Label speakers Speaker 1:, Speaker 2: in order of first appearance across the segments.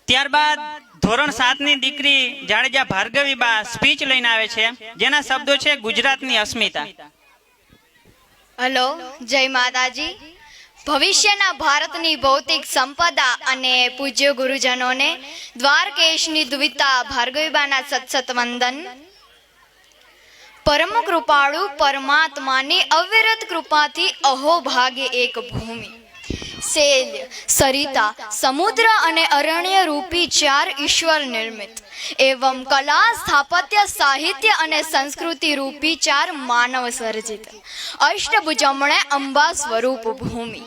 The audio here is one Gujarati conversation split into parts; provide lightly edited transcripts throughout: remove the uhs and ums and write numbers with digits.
Speaker 1: ત્યારબાદ ધોરણ 7 ની દીકરી જાડેજા ભાર્ગવીબા સ્પીચ લઈને આવે છે, જેના શબ્દો છે ગુજરાતની અસ્મિતા.
Speaker 2: હેલો, જય માતાજી. ભવિષ્યના ભારતની ભૌતિક સંપદા અને પૂજ્ય ગુરુજનોને દ્વારકેશની દુવિતા ભાર્ગવીબાના સત્સત વંદન. પરમ કૃપાળુ પરમાત્માની અવિરત કૃપાથી અહોભાગે એક ભૂમિ, શૈલ્ય, સરિતા, સમુદ્ર અને અરણ્ય રૂપી 4 ઈશ્વર નિર્મિત એવં કલા, સ્થાપત્ય, સાહિત્ય અને સંસ્કૃતિ રૂપી 4 માનવ સર્જિત અષ્ટભુજમણે અંબા સ્વરૂપ ભૂમિ,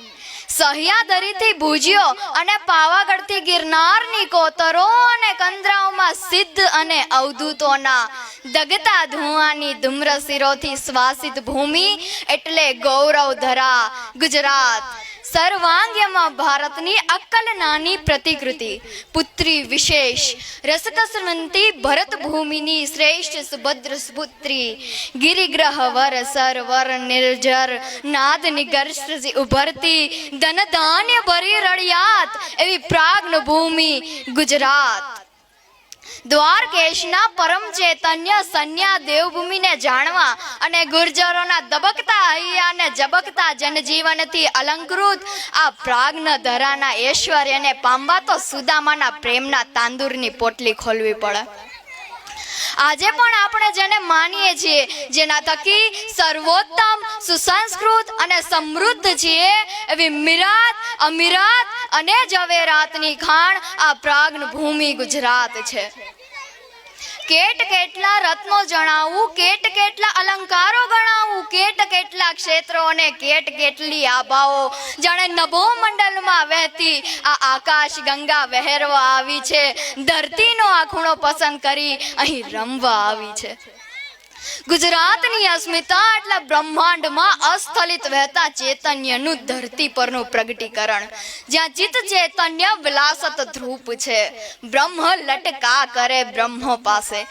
Speaker 2: સહ્યાદરીથી ભુજ્યો અને પાવાગઢથી ગિરનારની કોતરો અને કંદરાઓમાં સિદ્ધ અને અવધૂતોના દગતા ધુઆની ધૂમ્રશિરોથી શ્વાસિત ભૂમિ એટલે ગૌરવ ધરા ગુજરાત. સર્વાંગ્યમાં ભારતની અક્કલ નાની પ્રતિકૃતિ, પુત્રી વિશેષ રસકસવંતી ભરત ભૂમિની શ્રેષ્ઠ સુભદ્ર સુપુત્રી, ગિરિગ્રહ વર સરવર નિર્જર નાદ નિગર્ષ ઉભરતી ધન ધાન્ય ભરી રળિયાત એવી પ્રાગ્ન ભૂમિ ગુજરાત. દ્વારકેશના પરમ ચૈતન્ય સન્યા દેવભૂમિને જાણવા અને ગુર્જરોના દબકતા હૈયાને જબકતા જનજીવનથી અલંકૃત આ પ્રાગ્ન ધરાના ઐશ્વર્યને પામવા તો સુદામાના પ્રેમના તાંદુરની પોટલી ખોલવી પડે. આજે પણ આપણે જેને માનીએ છીએ, જેના થકી સર્વોત્તમ, સુસંસ્કૃત અને સમૃદ્ધ છીએ એવી મીરાત, અમીરાત અને ઝવેરાતની ખાણ આ પ્રાગ્ન ભૂમિ ગુજરાત છે. કેટ કેટલા રત્નો જણાવું, કેટ કેટલા અલંકારો ગણાવું, કેટ કેટલા ક્ષેત્રો અને કેટ કેટલી આભાઓ, જાણે નભો મંડળમાં વહેતી આ આકાશ ગંગા વહેરવા આવી છે, ધરતીનો આ ખૂણો પસંદ કરી અહીં રમવા આવી છે. ગુજરાતની અસ્મિતા એટલે બ્રહ્માંડમાં અસ્થલિત વહેતા ચૈતન્યનું ધરતી પરનું પ્રગટીકરણ, જ્યાં ચિત્ત ચૈતન્ય વિલાસત ધ્રુપ છે, બ્રહ્મ લટકા કરે બ્રહ્મ પાસે.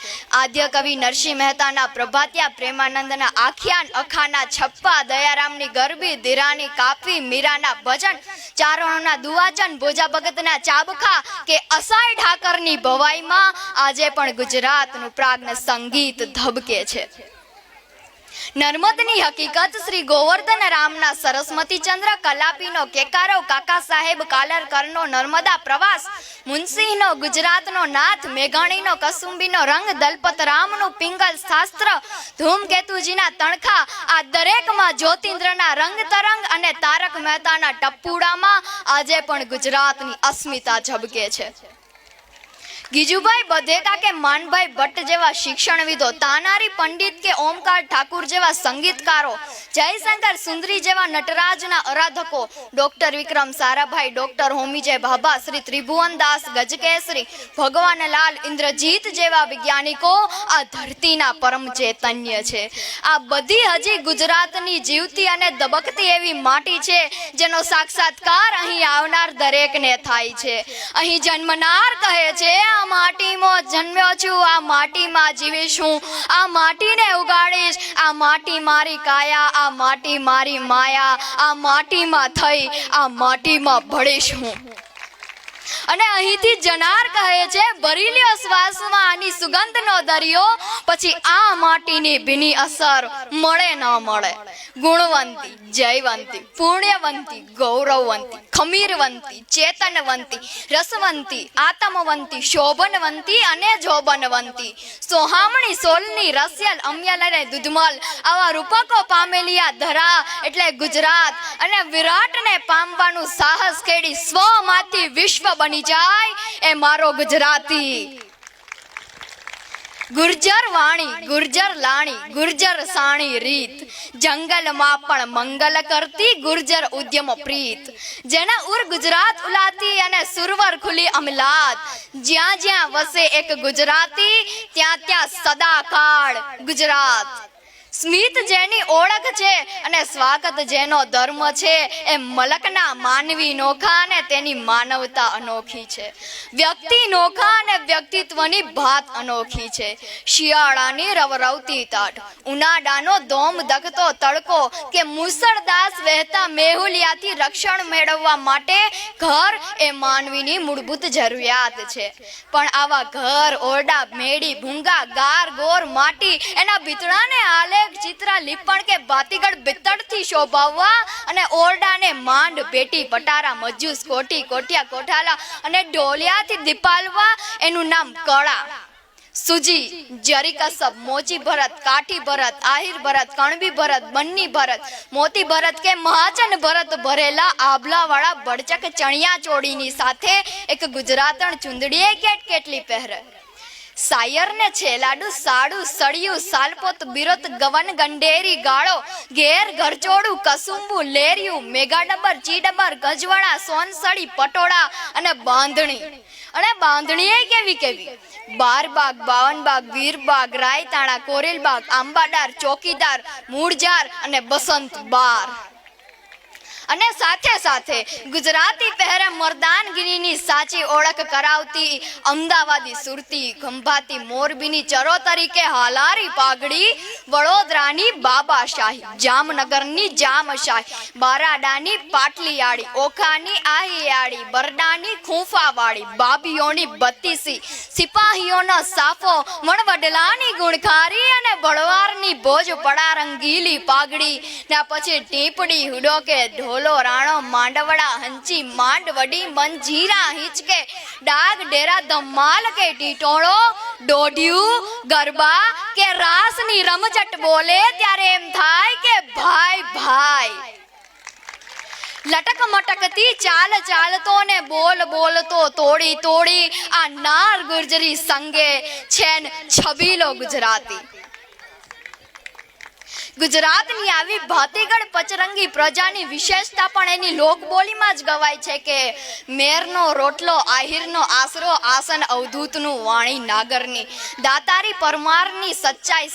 Speaker 2: આદ્ય કવિ નરસિંહ મહેતાના પ્રભાતિયા, પ્રેમાનંદના આખ્યાન, અખાના છપ્પા, દયારામની ગરબી, ધીરાની કાફી, મીરાના ભજન, ચારણોના દુવાચન, ભોજા ભગતના ચાબખા કે અસાય ઠાકરની ભવાઈમાં આજે પણ ગુજરાતનું પ્રાગ્ન સંગીત ધબકે છે. નર્મદની હકીકત, શ્રી ગોવર્ધન રામના સરસ્વતી ચંદ્ર, કલાપીનો કેકારો, કાકા સાહેબ કાલરકરનો નર્મદા પ્રવાસ, મુનશીનો ગુજરાતનો નાથ, મેઘાણીનો કસુંબીનો રંગ, દલપત રામનું પિંગલ શાસ્ત્ર, ધૂમકેતુજીના તણખા, આ દરેકમાં જ્યોતિન્દ્રના રંગ તરંગ અને તારક મહેતાના ટપ્પુડામાં આજે પણ ગુજરાતની અસ્મિતા ઝબકે છે. ગીજુભાઈ બધેકા કે માનભાઈ ભટ્ટ જેવા શિક્ષણવિદો, તાનારી પંડિત કે ઓમકાર ઠાકુર જેવા સંગીતકારો, જયશંકર સુંદરી જેવા નટરાજના આરાધકો, ડોક્ટર વિક્રમ સારાભાઈ, ડોક્ટર હોમીજય ભાભા, શ્રી ત્રિભુવનદાસ ગજકેસરી, ભગવાનલાલ ઇન્દ્રજીત જેવા વૈજ્ઞાનિકો આ ધરતીના પરમ ચૈતન્ય છે. આ બધી હજી ગુજરાતની જીવતી અને ધબકતી એવી માટી છે, જેનો સાક્ષાત્કાર અહીં આવનાર દરેકને થાય છે. અહીં જન્મનાર કહે છે, આ માટીમાં જન્મ્યો છું, આ માટીમાં જીવીશ હું, આ માટીને ઉગાડીશ, આ માટી મારી કાયા, આ માટી મારી માયા, આ માટીમાં થઈ, આ માટીમાં ભળીશ હું. અને અહીંથી જનાર કહે છે, ભરી લ્યો શ્વાસમાં આની સુગંધનો દરિયો, પછી આ માટીની ભીની અસર મળે ન મળે. ગુણવંતી, જયવંતી, પુણ્યવંતી, ગૌરવવંતી, ખમીરવંતી, ચેતનવંતી, રસવંતી, આત્મવંતી, શોભનવંતી અને જોબનવંતી, સોહામણી, સોલની, રસિયલ, અમ્યલ અને દુધમલ આવા રૂપકો પામેલી આ ધરા એટલે ગુજરાત. અને વિરાટને પામવાનું સાહસ કેડી સ્વમાંથી વિશ્વ બની જાય એ મારો ગુજરાતી. ગુર્જર વાણી, ગુર્જર લાણી, ગુર્જર સાણી રીત, જંગલમાં પણ મંગલ કરતી ગુર્જર ઉદ્યમ પ્રીત, જેના ઉર ગુજરાત ઉલાતી અને સુરવર ખુલી અમલાત. જ્યાં જ્યાં વસે એક ગુજરાતી, ત્યાં ત્યાં સદાકાળ ગુજરાત. સ્મિત જેની ઓળખ છે અને સ્વાગત જેનો ધર્મ છે, એ મલકના માનવી નોખા અને તેની માનવતા અનોખી છે. વ્યક્તિ નોખા અને વ્યક્તિત્વની ભાત અનોખી છે. શિયાળાની રવરવતી તાટ, ઉનાળાનો ધોમ ધકતો તડકો કે મુસળદાસ વહેતા મેહુલિયાથી રક્ષણ મેળવવા માટે ઘર એ માનવીની મૂળભૂત જરૂરિયાત છે. પણ આવા ઘર, ઓરડા, મેડી, ભૂંગા, ગાર, ગોર, માટી, એના ભીતળાને આલેખ ચિત્ર લીપણ કે ભાતીગળ બિત્તડથી શોભાવવા અને ઓરડાને માંડ, પેટી, પટારા, મજૂસ, કોઠી, કોઠિયા, કોઠાલા અને ઢોલિયાથી દીપાલવા એનું નામ કળા. સુજી, જરી કસબ, મોચી ભરત, કાઠી ભરત, આહિર ભરત, કણબી ભરત, બન્ની ભરત, મોતી ભરત કે મહાજન ભરત ભરેલા આભલાવાળા બળચક ચણિયા ચોળીની સાથે એક ગુજરાતણ ચુંદડીએ કેટલી પહેરે. સાયરને છેલાડું, સાડું, સળિયું, સાલપોત, બિરત, ગવન, ગંડેરી, ગાળો, ઘેર, ઘરચોડું, કસુંબુ, લેરિયું, મેગા ડબર, ચીડબર, ગજવાડા, સોનસળી, પટોળા અને બાંધણી. અને બાંધણી કેવી 12 બાગ, 52 બાગ, વીરબાગ, રાયતાણા, કોરેલબાગ, આંબાડાર, ચોકીદાર, મૂળજાર અને બસંત બાર. અને સાથે સાથે ગુજરાતી પહેરે મર્દાનગીરીની સાચી ઓળખ કરાવતી અમદાવાદી સુરતી, ખંભાતી, મોરબીની ચરો તરીકે હાલારી પાઘડી, વડોદરાની બાબાશાહી, જામનગરની જામશાહી, બારાડાની પાટલીયાળી, ઓખાની આહીયાળી, બરડાની ખૂંફાવાળી, બાબીઓની બત્તીસી, સિપાહીઓનો સાફો, વણવડલાની ગુણખારી અને બળવારની ભોજ પડા રંગીલી પાઘડી. ને પછી ટીપડી, હુડો કે ઢોલો, રાણો, માંડવડા, હંચી, માંડવડી, મંજીરા, હિંચકે, ડાગ, ડેરા, ધમાલ કે ટીટોળો, દોઢિયું, ગરબા કે રાસની રમઝટ બોલે ત્યારે એમ થાય કે ભાઈ ભાઈ. લટક મટકતી ચાલ ચાલતો ને બોલ બોલતો તોડી તોડી આ નાર ગુર્જરી સંગે છેન છબીલો ગુજરાતી. ગુજરાતની આવી ભાતીગળ પચરંગી પ્રજાની વિશેષતા પણ એની લોકબોલીમાં જ ગવાય છે કે મેરનો રોટલો, આહિરનો આશરો, આસન અવધૂતનું વાણી નાગરની, દાતારી પરમારની સચ્ચાઈ,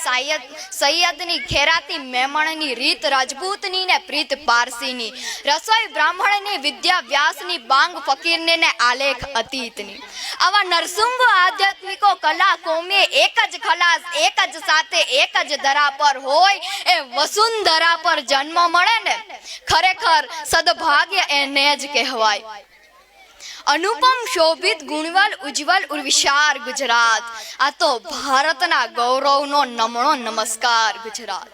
Speaker 2: સૈયદની ખેરાતી, મેમણની રીત રાજપૂતની ને પ્રીત પારસીની, રસોઈ બ્રાહ્મણની, વિદ્યા વ્યાસની, બાંગ ફકીરને ને આલેખ અતીતની. આવા નરસુંગ આધ્યાત્મિકો કલા કોમે એક જ ખલાસ, એક જ સાથે, એક જ ધરા પર હોય એ વસુંધરા પર જન્મ મળે ને ખરેખર સદભાગ્ય એને જ કહેવાય. અનુપમ, શોભિત, ગુણવલ, ઉજ્જવલ, ઉર્વિશાર ગુજરાત, આ તો ભારતના ગૌરવનો નમણો નમસ્કાર ગુજરાત.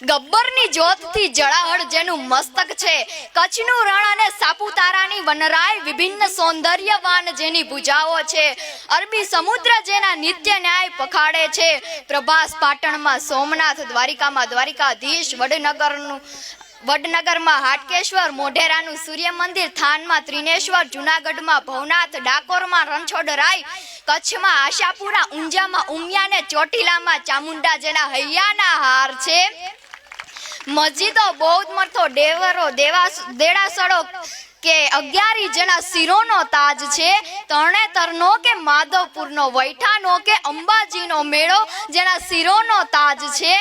Speaker 2: ગબ્બરની જ્યોતથી જળાહળ જેનું મસ્તક છે, કચ્છનું રણ અને સાપુતારાની વનરાય વિભિન્ન સૌંદર્યવાન જેની ભુજાઓ છે, અરબી સમુદ્ર જેના નિત્ય ન્યાય પખાડે છે, પ્રભાસ પાટણમાં સોમનાથ, દ્વારિકામાં દ્વારિકાધીશ, વડનગરમાં હાટકેશ્વર, મોઢેરાનું સૂર્ય મંદિર, થાનમાં ત્રિનેશ્વર, જુનાગઢમાં ભવનાથ, ડાકોરમાં રણછોડરાય, કચ્છમાં આશાપુરા, ઊંઝામાં ઉમિયા ને ચોટીલામાં ચામુંડા જેના હૈયાના હાર છે, મસ્જિદો, બૌદ્ધ મઠો, દેવરો, દેડાસળો કે અગિયારી જેના શિરોનો તાજ છે, તરણેતરનો કે માધવપુરનો, વૈઠાનો કે અંબાજીનો મેળો જેના શિરોનો તાજ છે,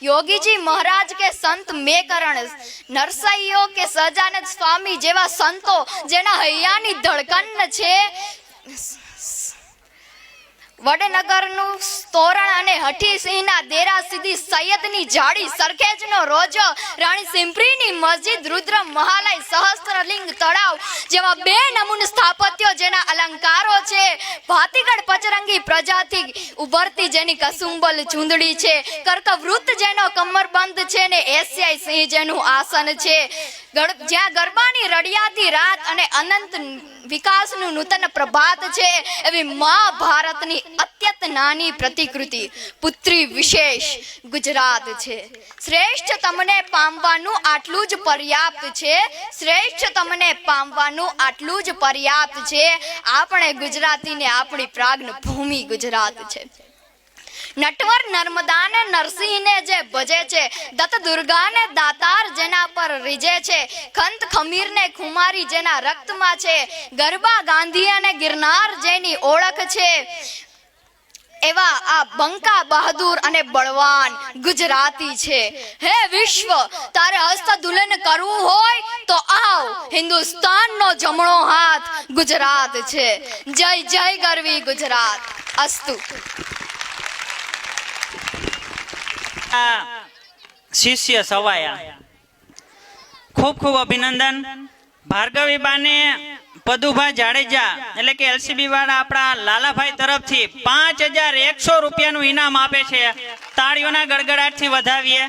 Speaker 2: યોગીજી મહારાજ કે સંત મેકરણ, નરસૈયો કે સહજાનંદ સ્વામી જેવા સંતો જેના હૈયાની ધડકન છે, વડનગરનું તોરણ અને હઠીસિંહના દેરા, સીધી સૈયદની જાડી, સરખેજનો રોજો, રાણી સિમ્પરીની મસ્જિદ, રુદ્ર મહાલય, સહસ્ત્રલિંગ તળાવ જેવા બે નમૂન સ્થાપત્યો જેના અલંકારો છે, ભાતીગળ પચરંગી પ્રજાથી ઉભરતી જેની કસુંબલ ચૂંદડી છે, કર્કવૃત્ત જેનો કમરબંધ છે ને એશિયાઈ સિંહ જેનું આસન છે, જ્યાં ગરબાની રડિયાતી રાત અને અનંત વિકાસનું નૂતન પ્રભાત છે, એવી મહાભારતની અત્યંત નાની પ્રતિકૃતિ પુત્રી વિશેષ ગુજરાત છે. શ્રેષ્ઠ તમને પામવાનું આટલું જ પર્યાપ્ત છે, શ્રેષ્ઠ તમને પામવાનું આટલું જ પર્યાપ્ત છે. આપણે ગુજરાતીને આપણી પ્રાગ્ન ભૂમિ ગુજરાત છે. નટવર નર્મદાને નરસિંહને જે ભજે છે, દત્ત દુર્ગાને દાતાર જેના પર રીજે છે, ખંત ખમીરને ખુમારી જેના રક્તમાં છે, ગરબા ગાંધી અને ગિરનાર જેની ઓળખ છે, એવા આ બંકા બહાદુર અને બળવાન ગુજરાતી છે. હે વિશ્વ, તારે હસ્તધુલન કરવું હોય તો આવ, હિન્દુસ્તાનનો જમણો હાથ ગુજરાત છે. જય જય ગરવી ગુજરાત. અસ્તુ.
Speaker 1: આ શિષ્ય સવાયા, ખૂબ ખૂબ અભિનંદન. ભાર્ગવીબાને પદુભા જાડેજા એટલે કે એલસીબી વાળા આપણા લાલાભાઈ તરફથી 5100 રૂપિયાનું ઇનામ આપે છે. તાળીઓના ગડગડાટથી વધાવીએ.